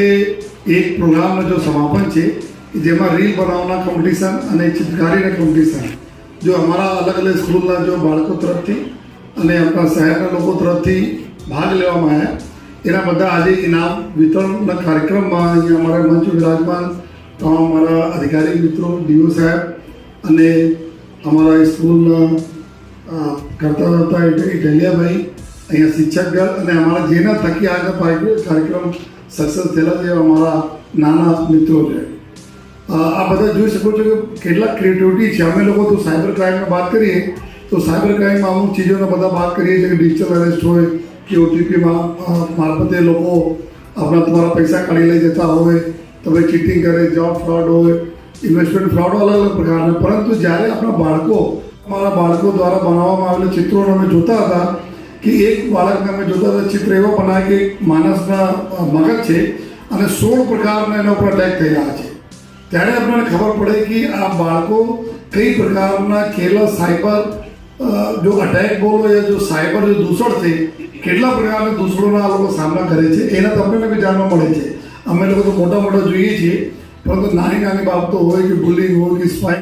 આજે એક પ્રોગ્રામનો જો સમાપન છે જેમાં રીલ બનાવવાના કોમ્પિટિશન અને ચિત્રકારીના કોમ્પિટિશન જો અમારા અલગ અલગ સ્કૂલના જો બાળકો તરફથી અને આપણા શહેરના લોકો તરફથી ભાગ લેવામાં આવ્યા એના બધા આજે ઇનામ વિતરણના કાર્યક્રમમાં અહીંયા અમારા મંચ વિરાજમાન તમામ અમારા અધિકારી મિત્રો ડીઓ સાહેબ અને અમારા સ્કૂલના કરતા હતા ઇટેલિયાભાઈ અહીંયા શિક્ષકગણ અને અમારા જેના થકી આજનો કાર્યક્રમ સક્સેસ થયેલા છે અમારા નાના મિત્રો છે. આ બધા જોઈ શકો છો કે કેટલા ક્રિએટિવિટી છે. અમે લોકો તો સાયબર ક્રાઇમની વાત કરીએ તો સાયબર ક્રાઇમમાં અમુક ચીજોને બધા વાત કરીએ છીએ કે ડિજિટલ અરેસ્ટ હોય કે ઓટીપીમાં મારફતે લોકો આપણા તમારા પૈસા કાઢી લઈ જતા હોય, તમે ચીટિંગ કરે, જોબ ફ્રોડ હોય, ઇન્વેસ્ટમેન્ટ ફ્રોડ અલગ અલગ પ્રકારના. પરંતુ જ્યારે આપણા અમારા બાળકો દ્વારા બનાવવામાં આવેલા ચિત્રોને અમે જોતા હતા કે એક બાળકને અમે જોતા હતા ચિત્ર એવો બનાવે કે માણસના મગજ છે અને 16 પ્રકારના એના ઉપર અટેક થઈ રહ્યા છે. ત્યારે આપણને ખબર પડે કે આ બાળકો કઈ પ્રકારના કેટલા સાયબર જો અટેક બોલો યા જો સાયબર જો દૂષણ છે કેટલા પ્રકારના દૂષણોના આ લોકો સામના કરે છે એના તમને બી જાણવા મળે છે. અમે લોકો તો મોટા જોઈએ છીએ પરંતુ નાની નાની બાબતો હોય કે બુલિંગ હોય કે સ્પાઇક